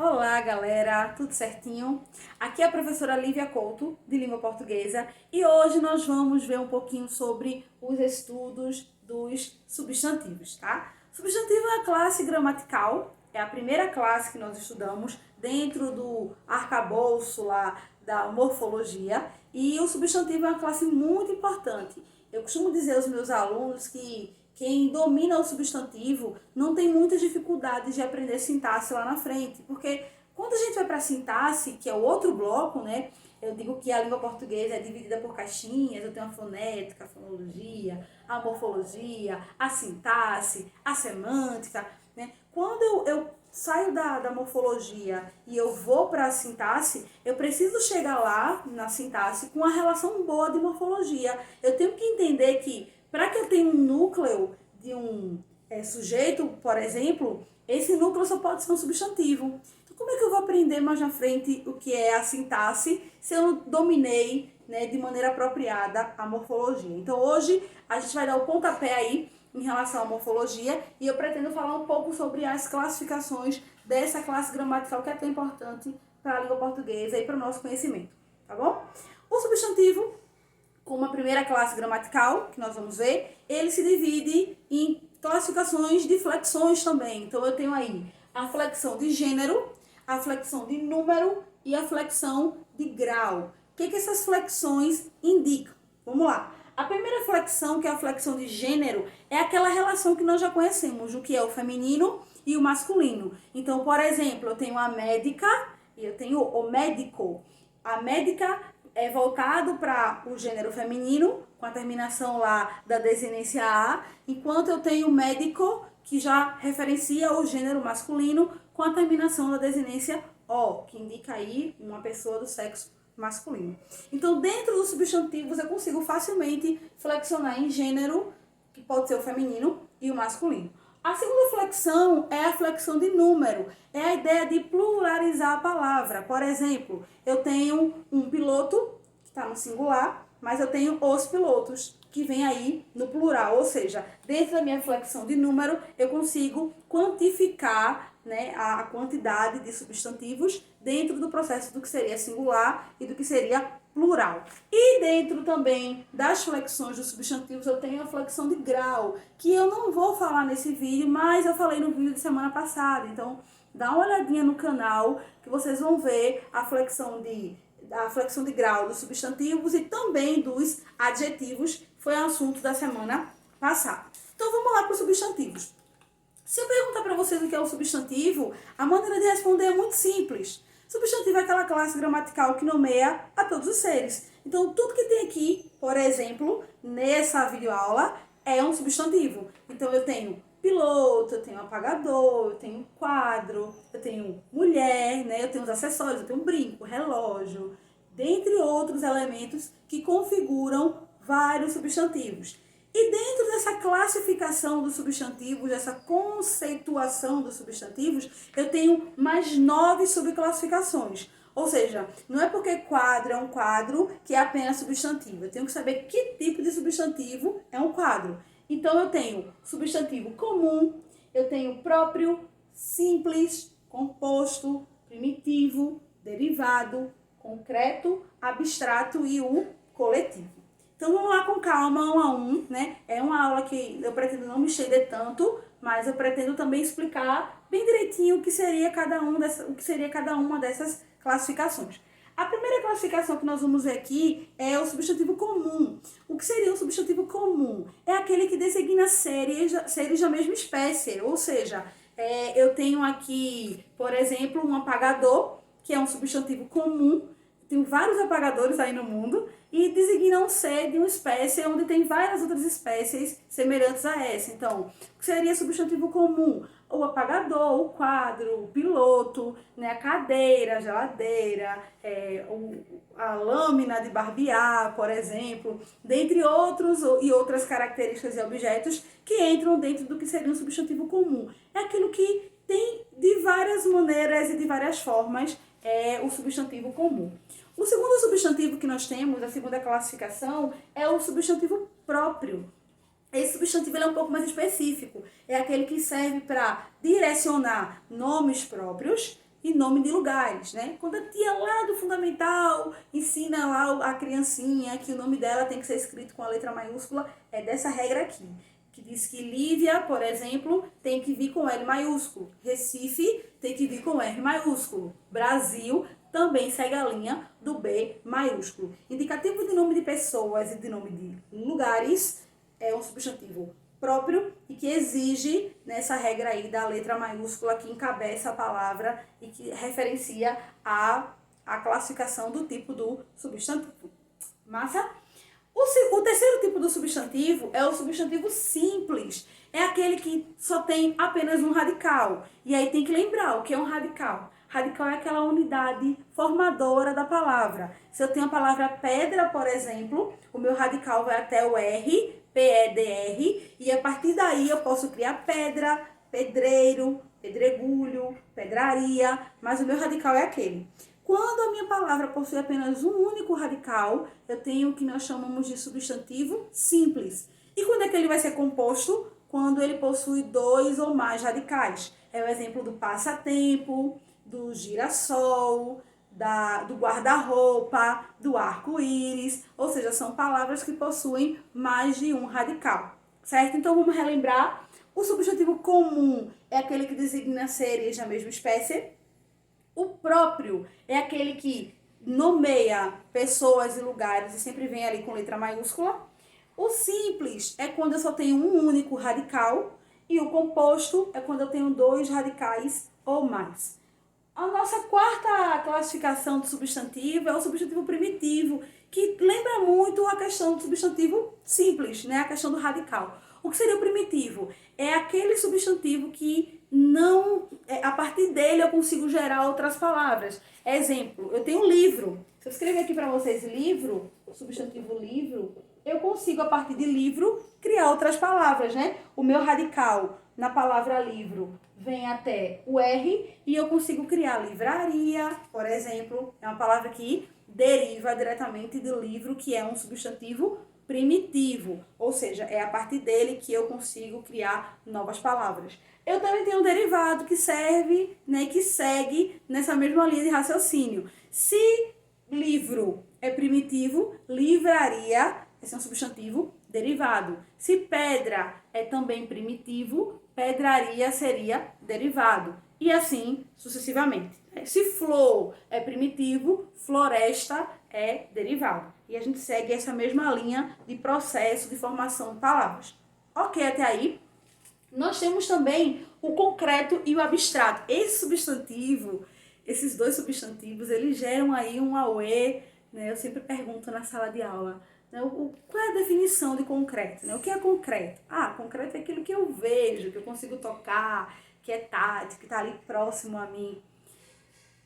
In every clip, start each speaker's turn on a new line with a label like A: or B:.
A: Olá, galera, tudo certinho? Aqui é a professora Lívia Couto, de Língua Portuguesa, e hoje nós vamos ver um pouquinho sobre os estudos dos substantivos, tá? Substantivo é a classe gramatical, é a primeira classe que nós estudamos dentro do arcabouço lá da morfologia, e o substantivo é uma classe muito importante. Eu costumo dizer aos meus alunos que quem domina o substantivo não tem muitas dificuldades de aprender sintaxe lá na frente, porque quando a gente vai para a sintaxe, que é o outro bloco, né? Eu digo que a língua portuguesa é dividida por caixinhas, eu tenho a fonética, a fonologia, a morfologia, a sintaxe, a semântica, né? Quando eu saio da morfologia e eu vou para a sintaxe, eu preciso chegar lá na sintaxe com uma relação boa de morfologia. Eu tenho que entender que para que eu tenha um núcleo de um sujeito, por exemplo, esse núcleo só pode ser um substantivo. Então, como é que eu vou aprender mais na frente o que é a sintaxe se eu não dominei, né, de maneira apropriada a morfologia? Então, hoje a gente vai dar o pontapé aí em relação à morfologia e eu pretendo falar um pouco sobre as classificações dessa classe gramatical que é tão importante para a língua portuguesa e para o nosso conhecimento, tá bom? O substantivo, como a primeira classe gramatical, que nós vamos ver, ele se divide em classificações de flexões também. Então, eu tenho aí a flexão de gênero, a flexão de número e a flexão de grau. O que essas flexões indicam? Vamos lá. A primeira flexão, que é a flexão de gênero, é aquela relação que nós já conhecemos, o que é o feminino e o masculino. Então, por exemplo, eu tenho a médica e eu tenho o médico. A médica é voltado para o gênero feminino, com a terminação lá da desinência A, enquanto eu tenho o médico, que já referencia o gênero masculino, com a terminação da desinência O, que indica aí uma pessoa do sexo masculino. Então, dentro dos substantivos, eu consigo facilmente flexionar em gênero, que pode ser o feminino, e o masculino. A segunda flexão é a flexão de número, é a ideia de pluralizar a palavra. Por exemplo, eu tenho um piloto, que está no singular, mas eu tenho os pilotos, que vem aí no plural. Ou seja, dentro da minha flexão de número, eu consigo quantificar, né, a quantidade de substantivos dentro do processo do que seria singular e do que seria plural. E dentro também das flexões dos substantivos eu tenho a flexão de grau, que eu não vou falar nesse vídeo, mas eu falei no vídeo de semana passada. Então, dá uma olhadinha no canal que vocês vão ver a flexão de grau dos substantivos e também dos adjetivos, foi o assunto da semana passada. Então, vamos lá para os substantivos. Se eu perguntar para vocês o que é o substantivo, a maneira de responder é muito simples. Substantivo é aquela classe gramatical que nomeia a todos os seres. Então, tudo que tem aqui, por exemplo, nessa videoaula, é um substantivo. Então, eu tenho piloto, eu tenho apagador, eu tenho quadro, eu tenho mulher, né? Eu tenho os acessórios, eu tenho brinco, relógio, dentre outros elementos que configuram vários substantivos. E dentro dessa classificação dos substantivos, dessa conceituação dos substantivos, eu tenho mais 9 subclassificações. Ou seja, não é porque quadro é um quadro que é apenas substantivo. Eu tenho que saber que tipo de substantivo é um quadro. Então, eu tenho substantivo comum, eu tenho próprio, simples, composto, primitivo, derivado, concreto, abstrato e o coletivo. Então, vamos lá com calma, um a um, né? É uma aula que eu pretendo não me estender tanto, mas eu pretendo também explicar bem direitinho o que seria cada uma dessas classificações. A primeira classificação que nós vamos ver aqui é o substantivo comum. O que seria um substantivo comum? É aquele que designa seres da mesma espécie, ou seja, eu tenho aqui, por exemplo, um apagador, que é um substantivo comum. Tem vários apagadores aí no mundo e designam um ser de uma espécie onde tem várias outras espécies semelhantes a essa. Então, o que seria substantivo comum? O apagador, o quadro, o piloto, né, a cadeira, a geladeira, a lâmina de barbear, por exemplo, dentre outros e outras características e objetos que entram dentro do que seria um substantivo comum. É aquilo que tem de várias maneiras e de várias formas o substantivo comum. O segundo substantivo que nós temos, a segunda classificação, é o substantivo próprio. Esse substantivo é um pouco mais específico. É aquele que serve para direcionar nomes próprios, e nome de lugares, né? Quando a tia lá do fundamental ensina lá a criancinha que o nome dela tem que ser escrito com a letra maiúscula, é dessa regra aqui, que diz que Lívia, por exemplo, tem que vir com L maiúsculo. Recife tem que vir com R maiúsculo. Brasil também segue a linha do B maiúsculo. Indicativo de nome de pessoas e de nome de lugares é um substantivo próprio e que exige nessa regra aí da letra maiúscula que encabeça a palavra e que referencia a classificação do tipo do substantivo. Massa? O terceiro tipo do substantivo é o substantivo simples. É aquele que só tem apenas um radical. E aí tem que lembrar o que é um radical. Radical é aquela unidade formadora da palavra. Se eu tenho a palavra pedra, por exemplo, o meu radical vai até o R, P-E-D-R, e a partir daí eu posso criar pedra, pedreiro, pedregulho, pedraria, mas o meu radical é aquele. Quando a minha palavra possui apenas um único radical, eu tenho o que nós chamamos de substantivo simples. E quando é que ele vai ser composto? Quando ele possui dois ou mais radicais. É o exemplo do passatempo, do girassol, do guarda-roupa, do arco-íris, ou seja, são palavras que possuem mais de um radical, certo? Então vamos relembrar. O substantivo comum é aquele que designa seres da mesma espécie. O próprio é aquele que nomeia pessoas e lugares e sempre vem ali com letra maiúscula. O simples é quando eu só tenho um único radical. E o composto é quando eu tenho dois radicais ou mais. A nossa quarta classificação do substantivo é o substantivo primitivo, que lembra muito a questão do substantivo simples, né? A questão do radical. O que seria o primitivo? É aquele substantivo que não, a partir dele eu consigo gerar outras palavras. Exemplo, eu tenho um livro. Se eu escrever aqui para vocês livro, o substantivo livro, eu consigo, a partir de livro, criar outras palavras, né? O meu radical na palavra livro vem até o R e eu consigo criar livraria, por exemplo. É uma palavra que deriva diretamente do livro, que é um substantivo primitivo. Ou seja, é a partir dele que eu consigo criar novas palavras. Eu também tenho um derivado que serve, né, que segue nessa mesma linha de raciocínio. Se livro é primitivo, livraria, esse é um substantivo derivado. Se pedra é também primitivo, pedraria seria derivado. E assim sucessivamente. Se flor é primitivo, floresta é derivado. E a gente segue essa mesma linha de processo de formação de palavras. Ok, até aí. Nós temos também o concreto e o abstrato. Esse substantivo, esses dois substantivos, eles geram aí um auê, né? Eu sempre pergunto na sala de aula, né? Qual é a definição de concreto? Né? O que é concreto? Concreto é aquilo que eu vejo, que eu consigo tocar, que é tátil, que está ali próximo a mim.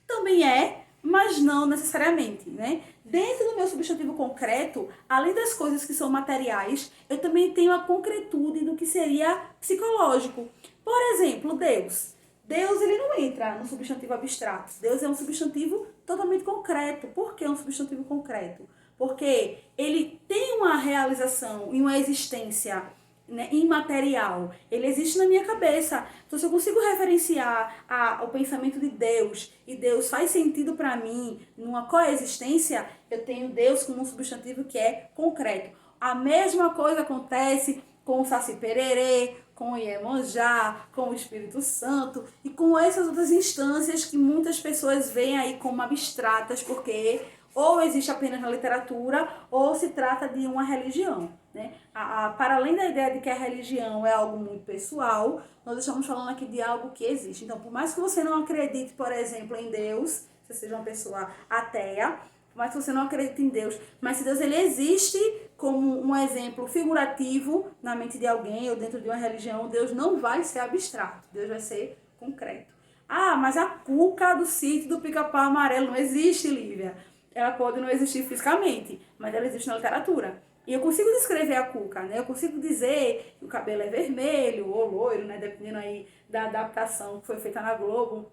A: Também é, mas não necessariamente, né? Dentro do meu substantivo concreto, além das coisas que são materiais, eu também tenho a concretude do que seria psicológico. Por exemplo, Deus. Deus, ele não entra no substantivo abstrato. Deus é um substantivo totalmente concreto. Por que um substantivo concreto? Porque ele tem uma realização e uma existência, né, imaterial. Ele existe na minha cabeça. Então, se eu consigo referenciar o pensamento de Deus e Deus faz sentido para mim numa coexistência, eu tenho Deus como um substantivo que é concreto. A mesma coisa acontece com o Saci Pererê, com o Iemanjá, com o Espírito Santo e com essas outras instâncias que muitas pessoas veem aí como abstratas, porque ou existe apenas na literatura ou se trata de uma religião, né? Para além da ideia de que a religião é algo muito pessoal, nós estamos falando aqui de algo que existe. Então, por mais que você não acredite, por exemplo, em Deus, se você seja uma pessoa ateia, por mais que você não acredite em Deus, mas se Deus ele existe como um exemplo figurativo na mente de alguém ou dentro de uma religião, Deus não vai ser abstrato, Deus vai ser concreto. Mas a cuca do sítio do Pica-Pau Amarelo não existe, Lívia. Ela pode não existir fisicamente, mas ela existe na literatura. E eu consigo descrever a cuca, né? Eu consigo dizer que o cabelo é vermelho ou loiro, né? Dependendo aí da adaptação que foi feita na Globo.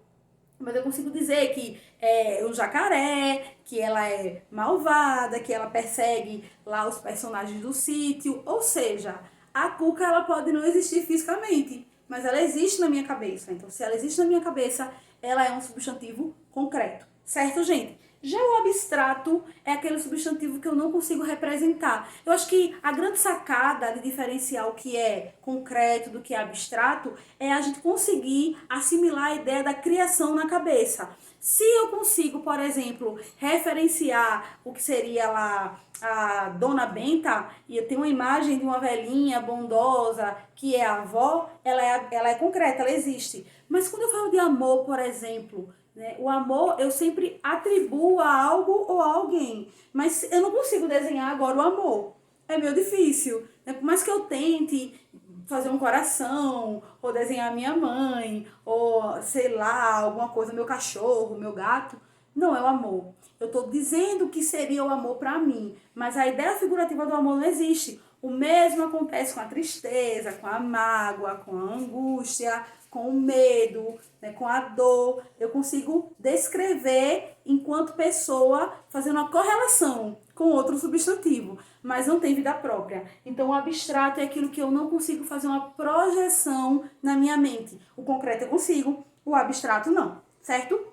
A: Mas eu consigo dizer que é um jacaré, que ela é malvada, que ela persegue lá os personagens do sítio. Ou seja, a cuca ela pode não existir fisicamente, mas ela existe na minha cabeça. Então, se ela existe na minha cabeça, ela é um substantivo concreto. Certo, gente? Já o abstrato é aquele substantivo que eu não consigo representar. Eu acho que a grande sacada de diferenciar o que é concreto do que é abstrato é a gente conseguir assimilar a ideia da criação na cabeça. Se eu consigo, por exemplo, referenciar o que seria lá a Dona Benta, e eu tenho uma imagem de uma velhinha bondosa que é a avó, ela é concreta, ela existe. Mas quando eu falo de amor, por exemplo, né, o amor eu sempre atribuo a algo ou a alguém, mas eu não consigo desenhar agora o amor. É meio difícil, né? Por mais que eu tente fazer um coração, ou desenhar minha mãe, ou sei lá, alguma coisa, meu cachorro, meu gato, não é o amor. Eu estou dizendo que seria o amor para mim, mas a ideia figurativa do amor não existe. O mesmo acontece com a tristeza, com a mágoa, com a angústia, com o medo, né, com a dor. Eu consigo descrever enquanto pessoa, fazendo uma correlação com outro substantivo, mas não tem vida própria. Então, o abstrato é aquilo que eu não consigo fazer uma projeção na minha mente. O concreto eu consigo, o abstrato não, certo?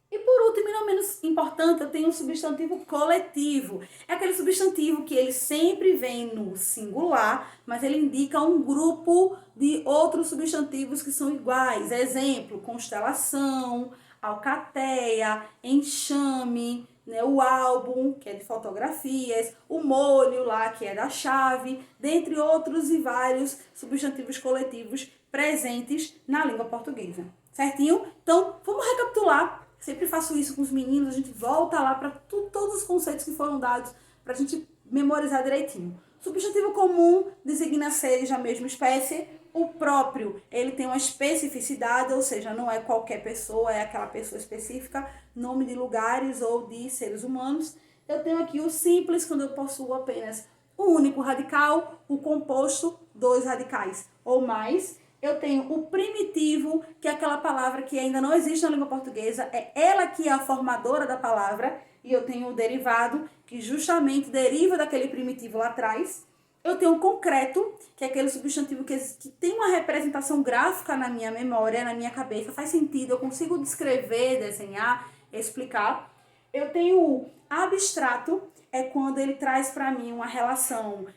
A: E por último, e não menos importante, eu tenho um substantivo coletivo. É aquele substantivo que ele sempre vem no singular, mas ele indica um grupo de outros substantivos que são iguais. Exemplo, constelação, alcateia, enxame, né, o álbum, que é de fotografias, o molho lá, que é da chave, dentre outros e vários substantivos coletivos presentes na língua portuguesa. Certinho? Então, vamos recapitular. Sempre faço isso com os meninos, a gente volta lá para todos os conceitos que foram dados para a gente memorizar direitinho. Substantivo comum designa seres da mesma espécie. O próprio, ele tem uma especificidade, ou seja, não é qualquer pessoa, é aquela pessoa específica, nome de lugares ou de seres humanos. Eu tenho aqui o simples, quando eu possuo apenas um único radical, o composto, dois radicais ou mais. Eu tenho o primitivo, que é aquela palavra que ainda não existe na língua portuguesa, é ela que é a formadora da palavra, e eu tenho o derivado, que justamente deriva daquele primitivo lá atrás. Eu tenho o concreto, que é aquele substantivo que tem uma representação gráfica na minha memória, na minha cabeça, faz sentido, eu consigo descrever, desenhar, explicar. Eu tenho o abstrato, é quando ele traz para mim uma relação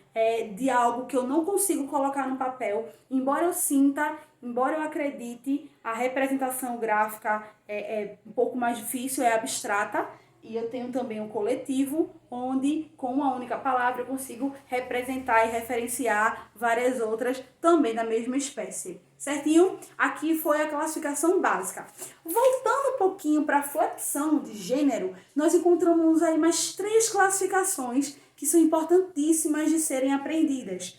A: de algo que eu não consigo colocar no papel, embora eu sinta, embora eu acredite, a representação gráfica é um pouco mais difícil, é abstrata. E eu tenho também um coletivo, onde com uma única palavra eu consigo representar e referenciar várias outras também da mesma espécie. Certinho? Aqui foi a classificação básica. Voltando um pouquinho para a flexão de gênero, nós encontramos aí mais 3 classificações que são importantíssimas de serem aprendidas.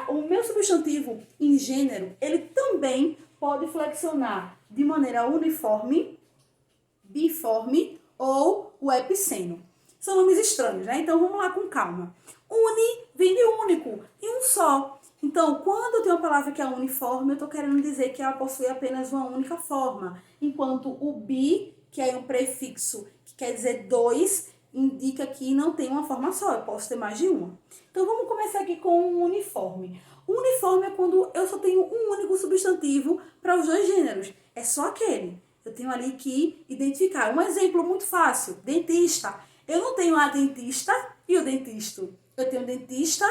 A: O meu substantivo em gênero, ele também pode flexionar de maneira uniforme, biforme ou o epiceno. São nomes estranhos, né? Então vamos lá com calma. Uni vem de único, e um só. Então, quando eu tenho uma palavra que é uniforme, eu estou querendo dizer que ela possui apenas uma única forma. Enquanto o bi, que é um prefixo que quer dizer dois, indica que não tem uma forma só, eu posso ter mais de uma. Então vamos começar aqui com o uniforme. O uniforme é quando eu só tenho um único substantivo para os dois gêneros. É só aquele. Eu tenho ali que identificar. Um exemplo muito fácil, dentista. Eu não tenho a dentista e o dentista. Eu tenho dentista,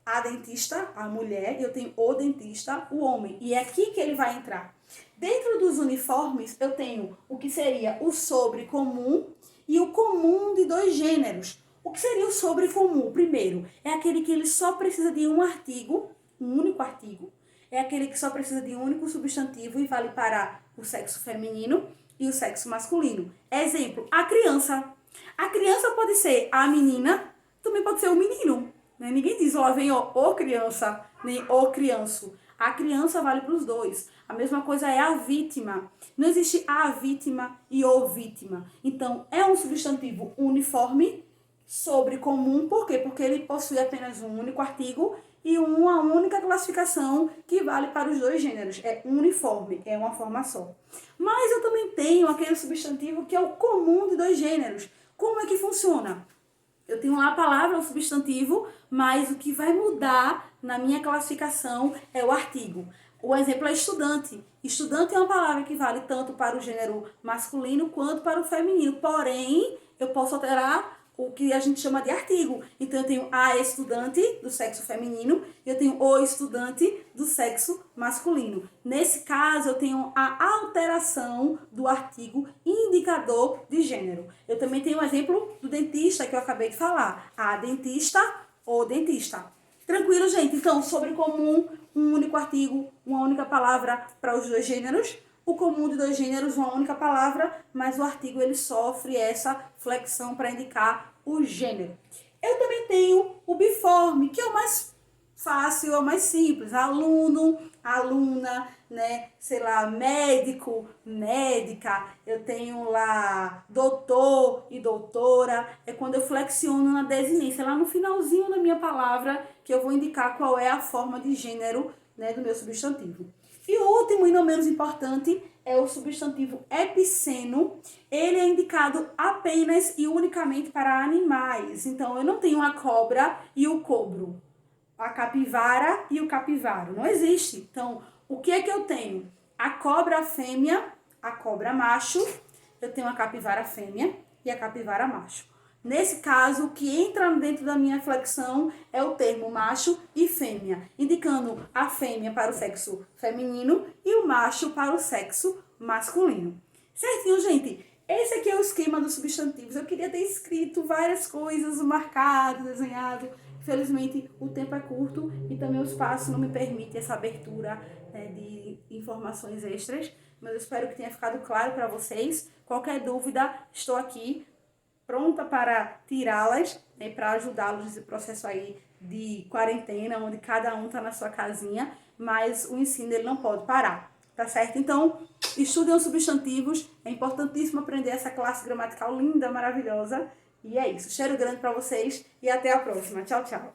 A: a dentista, a mulher, e eu tenho o dentista, o homem. E é aqui que ele vai entrar. Dentro dos uniformes, eu tenho o que seria o sobre comum e o comum de dois gêneros. O que seria o sobre comum? Primeiro, é aquele que ele só precisa de um artigo, um único artigo. É aquele que só precisa de um único substantivo e vale para o sexo feminino e o sexo masculino. Exemplo, a criança. A criança pode ser a menina, também pode ser o menino. Né? Ninguém diz, ó, vem ó, o criança, nem o crianço. A criança vale para os dois. A mesma coisa é a vítima. Não existe a vítima e o vítima. Então, é um substantivo uniforme, sobre comum. Por quê? Porque ele possui apenas um único artigo e uma única classificação que vale para os dois gêneros. É uniforme, é uma forma só. Mas eu também tenho aquele substantivo que é o comum de dois gêneros. Como é que funciona? Eu tenho lá a palavra, o substantivo, mas o que vai mudar na minha classificação é o artigo. O exemplo é estudante. Estudante é uma palavra que vale tanto para o gênero masculino quanto para o feminino. Porém, eu posso alterar o que a gente chama de artigo. Então, eu tenho a estudante do sexo feminino e eu tenho o estudante do sexo masculino. Nesse caso, eu tenho a alteração do artigo indicador de gênero. Eu também tenho o exemplo do dentista que eu acabei de falar. A dentista, o dentista. Tranquilo, gente? Então, sobre comum, um único artigo, uma única palavra para os dois gêneros. O comum de dois gêneros, uma única palavra, mas o artigo ele sofre essa flexão para indicar o gênero. Eu também tenho o biforme, que é o mais fácil, é o mais simples. Aluno, aluna, né? Sei lá, médico, médica. Eu tenho lá doutor e doutora. É quando eu flexiono na desinência, lá no finalzinho da minha palavra, que eu vou indicar qual é a forma de gênero, né, do meu substantivo. E o último e não menos importante é o substantivo epiceno. Ele é indicado apenas e unicamente para animais. Então, eu não tenho a cobra e o cobro, a capivara e o capivaro. Não existe. Então, o que é que eu tenho? A cobra fêmea, a cobra macho. Eu tenho a capivara fêmea e a capivara macho. Nesse caso, o que entra dentro da minha flexão é o termo macho e fêmea, indicando a fêmea para o sexo feminino e o macho para o sexo masculino. Certinho, gente? Esse aqui é o esquema dos substantivos. Eu queria ter escrito várias coisas, marcado, desenhado. Infelizmente, o tempo é curto e também o espaço não me permite essa abertura, né, de informações extras. Mas eu espero que tenha ficado claro para vocês. Qualquer dúvida, estou aqui pronta para tirá-las, né, para ajudá-los nesse processo aí de quarentena, onde cada um está na sua casinha, mas o ensino ele não pode parar, tá certo? Então, estudem os substantivos, é importantíssimo aprender essa classe gramatical linda, maravilhosa, e é isso. Cheiro grande para vocês e até a próxima. Tchau, tchau.